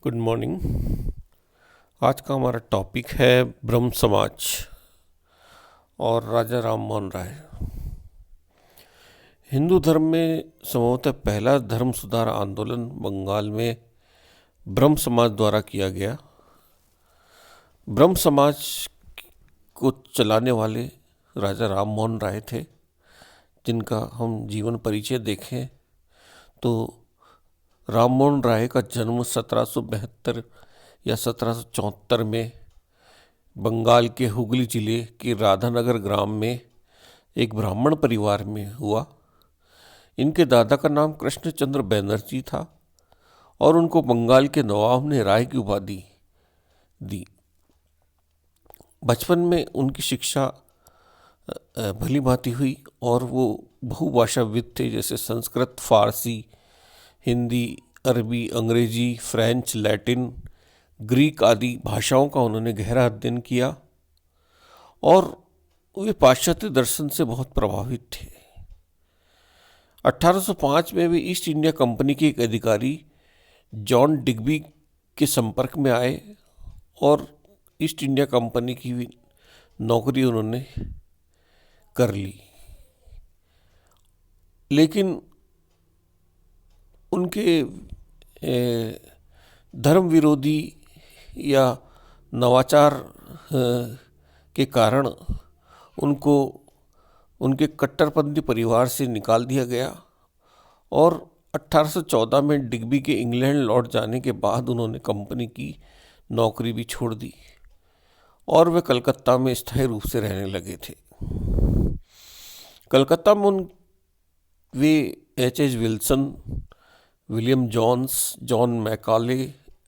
Good morning. आज का हमारा टॉपिक है ब्रह्म समाज और राजा राम मोहन राय। हिंदू धर्म में संभवतः पहला धर्म सुधार आंदोलन बंगाल में ब्रह्म समाज द्वारा किया गया। ब्रह्म समाज को चलाने वाले राजा राम मोहन राय थे, जिनका हम जीवन परिचय देखें तो राम मोहन राय का जन्म 1772 या 1774 में बंगाल के हुगली जिले के राधानगर ग्राम में एक ब्राह्मण परिवार में हुआ। इनके दादा का नाम कृष्णचंद्र बैनर्जी था और उनको बंगाल के नवाब ने राय की उपाधि दी। बचपन में उनकी शिक्षा भली भांति हुई और वो बहुभाषाविद थे, जैसे संस्कृत, फारसी, हिंदी, अरबी, अंग्रेजी, फ्रेंच, लैटिन, ग्रीक आदि भाषाओं का उन्होंने गहरा अध्ययन किया और वे पाश्चात्य दर्शन से बहुत प्रभावित थे। 1805 में वे ईस्ट इंडिया कंपनी के एक अधिकारी जॉन डिग्बी के संपर्क में आए और ईस्ट इंडिया कंपनी की भी नौकरी उन्होंने कर ली। लेकिन उनके धर्म विरोधी या नवाचार के कारण उनको उनके कट्टरपंथी परिवार से निकाल दिया गया और 1814 में डिग्बी के इंग्लैंड लौट जाने के बाद उन्होंने कंपनी की नौकरी भी छोड़ दी और वे कलकत्ता में स्थायी रूप से रहने लगे थे। कलकत्ता में वे H.H. Wilson, William Jones, John Macaulay,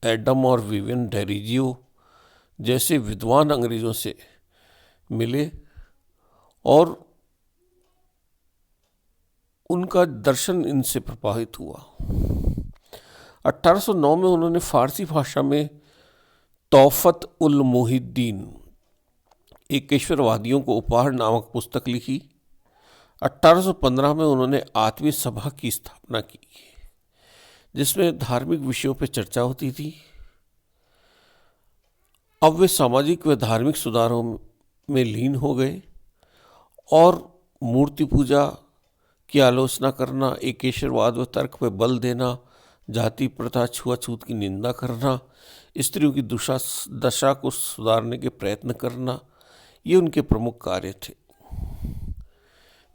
Adam और विवियन डेरिजियो जैसे विद्वान अंग्रेज़ों से मिले और उनका दर्शन इनसे प्रभावित हुआ। 1809 में उन्होंने फारसी भाषा में तौफत उल मुहिद्दीन एकेश्वरवादियों को उपहार नामक पुस्तक लिखी। 1815 में उन्होंने आत्मीय सभा की स्थापना की, जिसमें धार्मिक विषयों पर चर्चा होती थी। अब वे सामाजिक व धार्मिक सुधारों में लीन हो गए और मूर्ति पूजा की आलोचना करना, एकेश्वरवाद व तर्क पर बल देना, जाति प्रथा, छुआछूत की निंदा करना, स्त्रियों की दशा को सुधारने के प्रयत्न करना, ये उनके प्रमुख कार्य थे।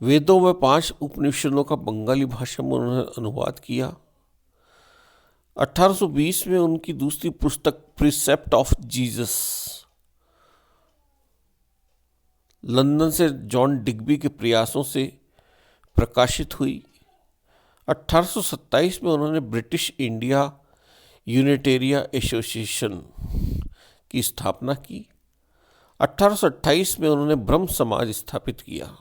वेदों व 5 उपनिषदों का बंगाली भाषा में उन्होंने अनुवाद किया। 1820 में उनकी दूसरी पुस्तक प्रिसेप्ट ऑफ जीसस लंदन से जॉन डिग्बी के प्रयासों से प्रकाशित हुई। 1827 में उन्होंने ब्रिटिश इंडिया यूनिटेरिया एसोसिएशन की स्थापना की। 1828 में उन्होंने ब्रह्म समाज स्थापित किया।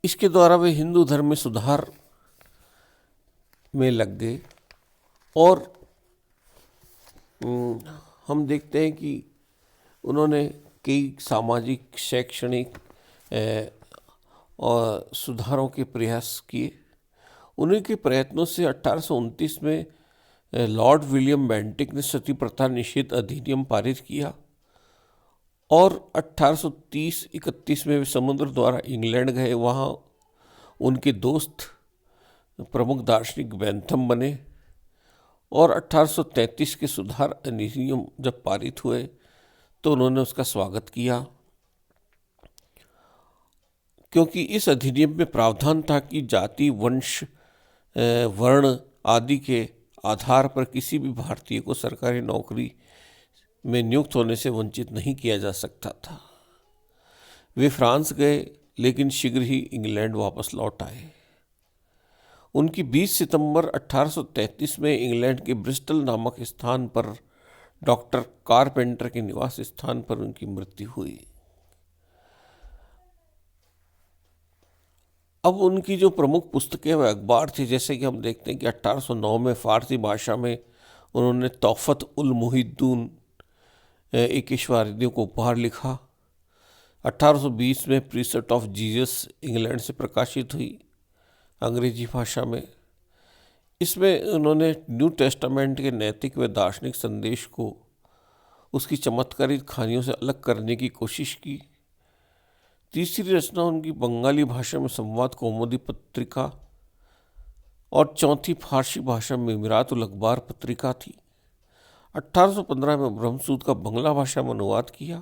इसके द्वारा वे हिंदू धर्म में सुधार में लग गए और हम देखते हैं कि उन्होंने कई सामाजिक, शैक्षणिक और सुधारों के प्रयास किए। उन्हीं के प्रयत्नों से 1829 में लॉर्ड विलियम बेंटिक ने सती प्रथा निषेध अधिनियम पारित किया और 1830-31 में वे समुद्र द्वारा इंग्लैंड गए। वहाँ उनके दोस्त प्रमुख दार्शनिक बेंथम बने और 1833 के सुधार अधिनियम जब पारित हुए तो उन्होंने उसका स्वागत किया, क्योंकि इस अधिनियम में प्रावधान था कि जाति, वंश, वर्ण आदि के आधार पर किसी भी भारतीय को सरकारी नौकरी में नियुक्त होने से वंचित नहीं किया जा सकता था। वे फ्रांस गए लेकिन शीघ्र ही इंग्लैंड वापस लौट आए। उनकी 20 सितंबर 1833 में इंग्लैंड के ब्रिस्टल नामक स्थान पर डॉक्टर कारपेंटर के निवास स्थान पर उनकी मृत्यु हुई। अब उनकी जो प्रमुख पुस्तकें व अखबार थी, जैसे कि हम देखते हैं कि 1809 में फारसी भाषा में उन्होंने तौफत उल मुहिद्दीन एकेश्वरवादियों को उपहार लिखा। 1820 में प्रीसेप्ट ऑफ जीसस इंग्लैंड से प्रकाशित हुई अंग्रेजी भाषा में। इसमें उन्होंने न्यू टेस्टामेंट के नैतिक व दार्शनिक संदेश को उसकी चमत्कारिक कहानियों से अलग करने की कोशिश की। तीसरी रचना उनकी बंगाली भाषा में संवाद कौमुदी पत्रिका और चौथी फारसी भाषा में मिरातुल अखबार पत्रिका थी। 1815 में ब्रह्मसूत्र का बंगला भाषा में अनुवाद किया।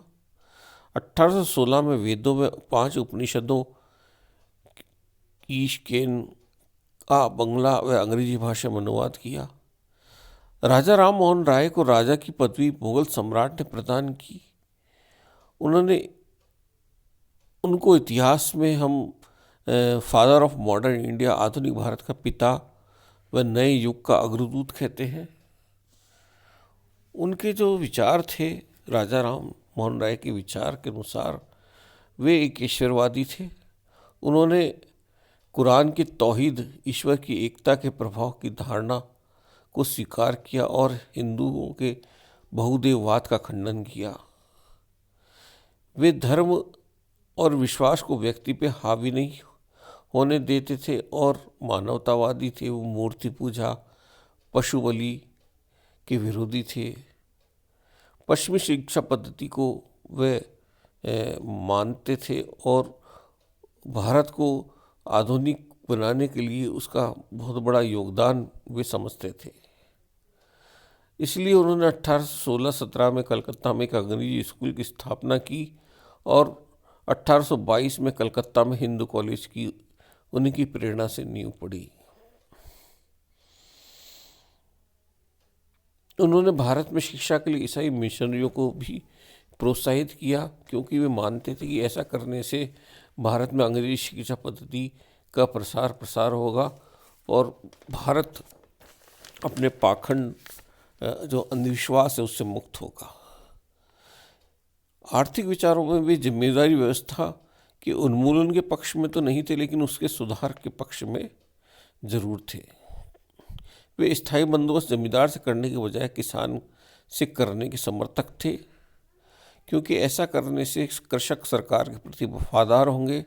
1816 में वेदों में 5 उपनिषदों ईशकेन का बंगला व अंग्रेजी भाषा में अनुवाद किया। राजा राम मोहन राय को राजा की पदवी मुगल सम्राट ने प्रदान की। उनको इतिहास में हम फादर ऑफ मॉडर्न इंडिया, आधुनिक भारत का पिता व नए युग का अग्रदूत कहते हैं। उनके जो विचार थे, राजा राम मोहन राय के विचार के अनुसार वे एक ईश्वरवादी थे। उन्होंने कुरान की तौहीद, ईश्वर की एकता के प्रभाव की धारणा को स्वीकार किया और हिंदुओं के बहुदेववाद का खंडन किया। वे धर्म और विश्वास को व्यक्ति पे हावी नहीं होने देते थे और मानवतावादी थे। वो मूर्ति पूजा, पशु बलि के विरोधी थे। पश्चिमी शिक्षा पद्धति को वे मानते थे और भारत को आधुनिक बनाने के लिए उसका बहुत बड़ा योगदान वे समझते थे। इसलिए उन्होंने 1816-17 में कलकत्ता में एक अंग्रेजी स्कूल की स्थापना की और 1822 में कलकत्ता में हिंदू कॉलेज की उन्हीं की प्रेरणा से नींव पड़ी। उन्होंने भारत में शिक्षा के लिए ईसाई मिशनरियों को भी प्रोत्साहित किया, क्योंकि वे मानते थे कि ऐसा करने से भारत में अंग्रेजी शिक्षा पद्धति का प्रसार होगा और भारत अपने पाखंड जो अंधविश्वास है उससे मुक्त होगा। आर्थिक विचारों में वे जिम्मेदारी व्यवस्था के उन्मूलन के पक्ष में तो नहीं थे, लेकिन उसके सुधार के पक्ष में जरूर थे। वे स्थायी बंदोबस्त जमींदार से करने के बजाय किसान से करने के समर्थक थे, क्योंकि ऐसा करने से कृषक सरकार के प्रति वफादार होंगे।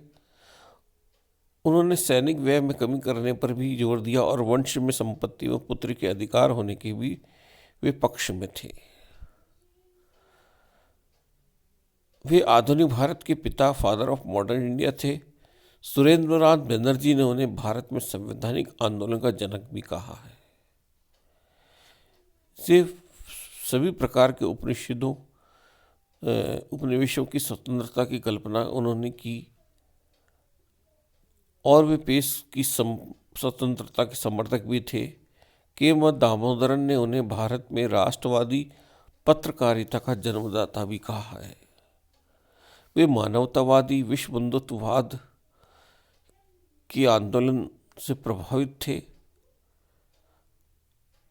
उन्होंने सैनिक व्यय में कमी करने पर भी जोर दिया और वंश में संपत्ति में पुत्र के अधिकार होने के भी वे पक्ष में थे। वे आधुनिक भारत के पिता, फादर ऑफ मॉडर्न इंडिया थे। सुरेंद्रनाथ बनर्जी ने उन्हें भारत में संवैधानिक आंदोलन का जनक भी कहा है। सिर्फ सभी प्रकार के उपनिवेशों की स्वतंत्रता की कल्पना उन्होंने की और वे पेश की स्वतंत्रता के समर्थक भी थे। के दामोदरन ने उन्हें भारत में राष्ट्रवादी पत्रकारिता का जन्मदाता भी कहा है। वे मानवतावादी, विश्व बंधुत्ववाद के आंदोलन से प्रभावित थे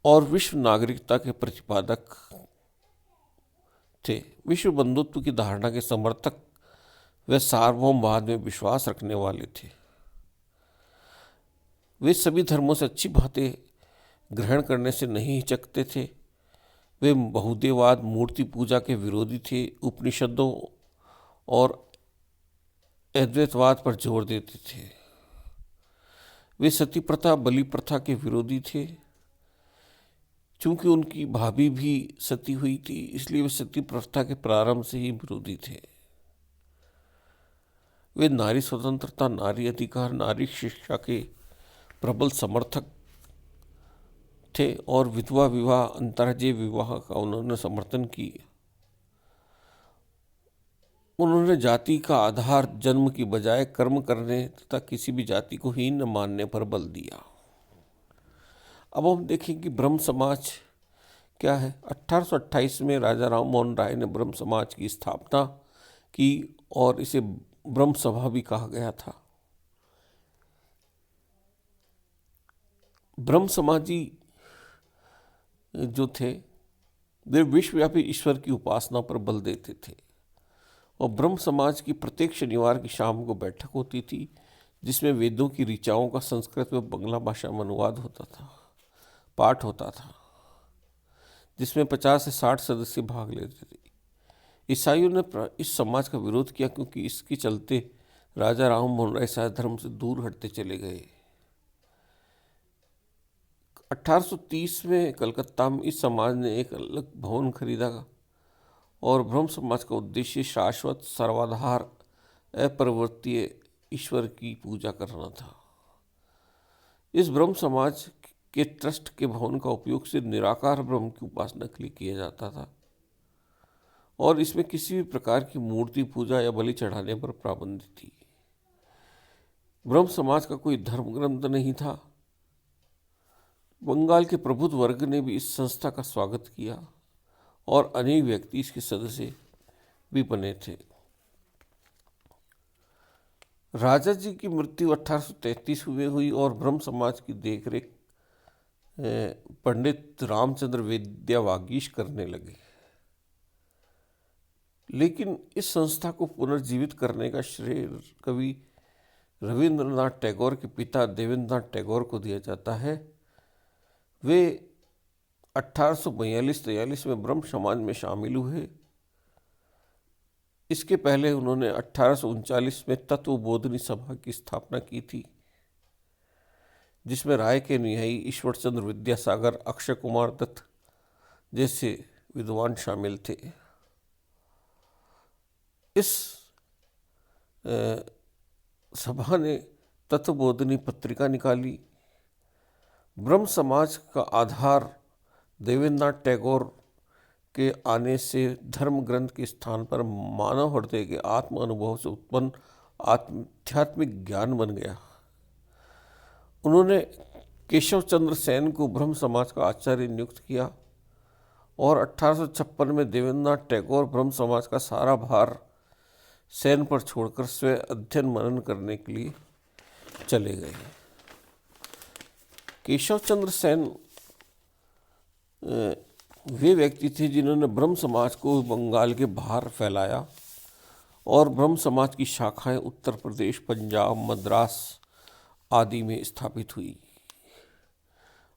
और विश्व नागरिकता के प्रतिपादक थे। विश्व बंधुत्व की धारणा के समर्थक व सार्वभौमवाद में विश्वास रखने वाले थे। वे सभी धर्मों से अच्छी बातें ग्रहण करने से नहीं हिचकते थे। वे बहुदेववाद, मूर्ति पूजा के विरोधी थे। उपनिषदों और अद्वैतवाद पर जोर देते थे। वे सती प्रथा, बलि प्रथा के विरोधी थे। चूंकि उनकी भाभी भी सती हुई थी, इसलिए वे सती प्रथा के प्रारंभ से ही विरोधी थे। वे नारी स्वतंत्रता, नारी अधिकार, नारी शिक्षा के प्रबल समर्थक थे और विधवा विवाह, अंतर्राज्यीय विवाह का उन्होंने समर्थन किया। उन्होंने जाति का आधार जन्म की बजाय कर्म करने तथा किसी भी जाति को हीन न मानने पर बल दिया। अब हम देखें कि ब्रह्म समाज क्या है। 1828 में राजा राम मोहन राय ने ब्रह्म समाज की स्थापना की और इसे ब्रह्म सभा भी कहा गया था। ब्रह्म समाजी जो थे वे विश्वव्यापी ईश्वर की उपासना पर बल देते थे और ब्रह्म समाज की प्रत्येक शनिवार की शाम को बैठक होती थी, जिसमें वेदों की ऋचाओं का संस्कृत व बंगला भाषा में अनुवाद होता था, पाठ होता था, जिसमें 50 से 60 सदस्य भाग लेते थे। ईसाइयों ने इस समाज का विरोध किया, क्योंकि इसके चलते राजा राम मोहन राय ईसाई धर्म से दूर हटते चले गए। 1830 में कलकत्ता में इस समाज ने एक अलग भवन खरीदा और ब्रह्म समाज का उद्देश्य शाश्वत सर्वाधार अपरिवर्तनीय ईश्वर की पूजा करना था। इस ब्रह्म समाज के ट्रस्ट के भवन का उपयोग सिर्फ निराकार ब्रह्म की उपासना के लिए किया जाता था और इसमें किसी भी प्रकार की मूर्ति पूजा या बलि चढ़ाने पर पाबंदी थी। ब्रह्म समाज का कोई धर्म ग्रंथ नहीं था। बंगाल के प्रबुद्ध वर्ग ने भी इस संस्था का स्वागत किया और अनेक व्यक्ति इसके सदस्य भी बने थे। राजा जी की मृत्यु 1833 में हुई और ब्रह्म समाज की देखरेख पंडित रामचंद्र वेदवागीश करने लगे। लेकिन इस संस्था को पुनर्जीवित करने का श्रेय कवि रविंद्रनाथ टैगोर के पिता देवेंद्रनाथ टैगोर को दिया जाता है। वे 1842-43 में ब्रह्म समाज में शामिल हुए। इसके पहले उन्होंने 1839 में तत्वबोधिनी सभा की स्थापना की थी, जिसमें राय के अनुयायी ईश्वरचंद्र विद्यासागर, अक्षय कुमार दत्त जैसे विद्वान शामिल थे। इस सभा ने तत्वबोधिनी पत्रिका निकाली। ब्रह्म समाज का आधार देवेंद्रनाथ टैगोर के आने से धर्म ग्रंथ के स्थान पर मानव हृदय के आत्म अनुभव से उत्पन्न आध्यात्मिक ज्ञान बन गया। उन्होंने केशव चंद्र सेन को ब्रह्म समाज का आचार्य नियुक्त किया और 1856 में देवेंद्रनाथ टैगोर ब्रह्म समाज का सारा भार सेन पर छोड़कर स्वयं अध्ययन मनन करने के लिए चले गए। केशव चंद्र सेन वे व्यक्ति थे जिन्होंने ब्रह्म समाज को बंगाल के बाहर फैलाया और ब्रह्म समाज की शाखाएं उत्तर प्रदेश, पंजाब, मद्रास आदि में स्थापित हुई।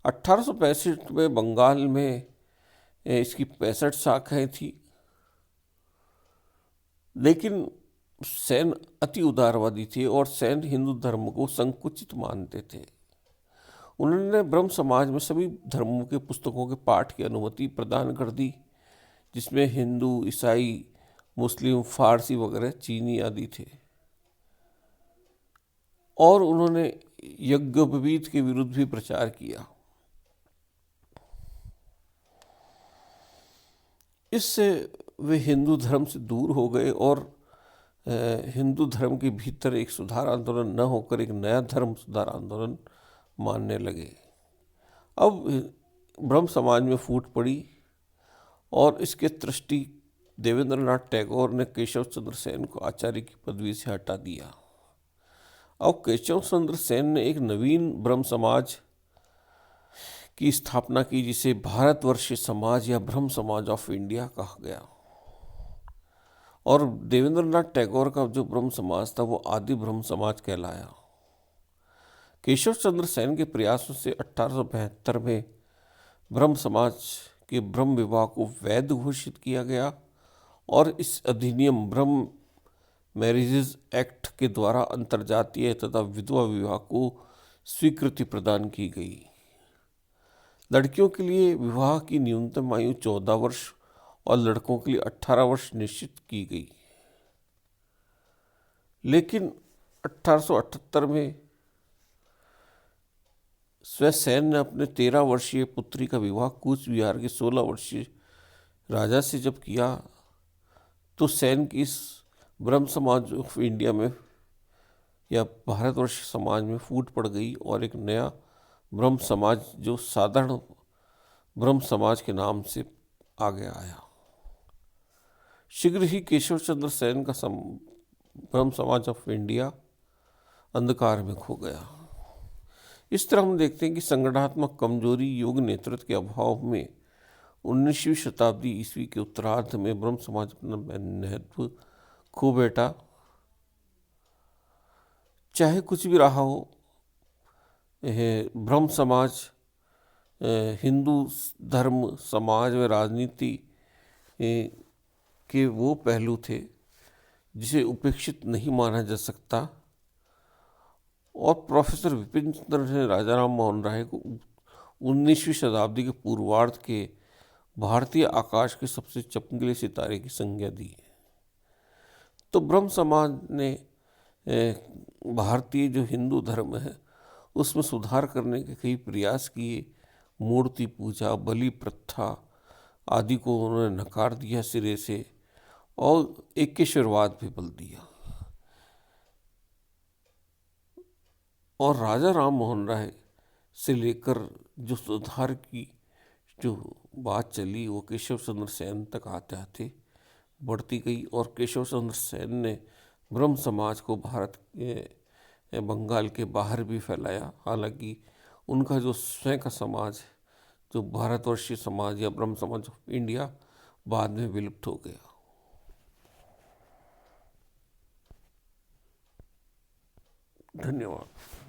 1865 में बंगाल में इसकी 65 शाखाएं थी, लेकिन सेन अति उदारवादी थे और सेन हिंदू धर्म को संकुचित मानते थे। उन्होंने ब्रह्म समाज में सभी धर्मों के पुस्तकों के पाठ की अनुमति प्रदान कर दी, जिसमें हिंदू, ईसाई, मुस्लिम, फारसी वगैरह चीनी आदि थे। और उन्होंने यज्ञोपवीत के विरुद्ध भी प्रचार किया। इससे वे हिंदू धर्म से दूर हो गए और हिंदू धर्म के भीतर एक सुधार आंदोलन न होकर एक नया धर्म सुधार आंदोलन मानने लगे। अब ब्रह्म समाज में फूट पड़ी और इसके ट्रस्टी देवेंद्रनाथ टैगोर ने केशव चंद्र सेन को आचार्य की पदवी से हटा दिया। अब केशव चंद्र सेन ने एक नवीन ब्रह्म समाज की स्थापना की, जिसे भारतवर्षीय समाज या ब्रह्म समाज ऑफ इंडिया कहा गया। और देवेंद्रनाथ टैगोर का जो ब्रह्म समाज था वो आदि ब्रह्म समाज कहलाया। केशव चंद्र सेन के प्रयासों से 1872 में ब्रह्म समाज के ब्रह्म विवाह को वैध घोषित किया गया और इस अधिनियम ब्रह्म मैरिजेज एक्ट के द्वारा अंतर्जातीय तथा विधवा विवाह को स्वीकृति प्रदान की गई। लड़कियों के लिए विवाह की न्यूनतम आयु 14 वर्ष और लड़कों के लिए 18 वर्ष निश्चित की गई। लेकिन 1878 में स्वयं सेन ने अपने 13 वर्षीय पुत्री का विवाह कूच बिहार के 16 वर्षीय राजा से जब किया तो सेन की इस ब्रह्म समाज ऑफ इंडिया में या भारतवर्ष समाज में फूट पड़ गई और एक नया ब्रह्म समाज जो साधारण ब्रह्म समाज के नाम से आगे आया। शीघ्र ही केशव चंद्र सेन का ब्रह्म समाज ऑफ इंडिया अंधकार में खो गया। इस तरह हम देखते हैं कि संगठनात्मक कमजोरी, योग नेतृत्व के अभाव में 19वीं शताब्दी ईस्वी के उत्तरार्ध में ब्रह्म समाज अपना महत्व खो बैठा। चाहे कुछ भी रहा हो, ब्रह्म समाज हिंदू धर्म, समाज व राजनीति के वो पहलू थे जिसे उपेक्षित नहीं माना जा सकता। और प्रोफेसर विपिन चंद्र ने राजा राम मोहन राय को 19वीं शताब्दी के पूर्वार्ध के भारतीय आकाश के सबसे चमकीले सितारे की संज्ञा दी। तो ब्रह्म समाज ने भारतीय जो हिंदू धर्म है उसमें सुधार करने के कई प्रयास किए। मूर्ति पूजा, बलि प्रथा आदि को उन्होंने नकार दिया सिरे से और एकेश्वरवाद भी बल दिया। और राजा राम मोहन राय से लेकर जो सुधार की जो बात चली वो केशव चंद्र सेन तक आते आते बढ़ती गई और केशव चंद्र सेन ने ब्रह्म समाज को भारत के बंगाल के बाहर भी फैलाया। हालांकि उनका जो स्वयं का समाज, जो भारतवर्षीय समाज या ब्रह्म समाज ऑफ इंडिया, बाद में विलुप्त हो गया। धन्यवाद।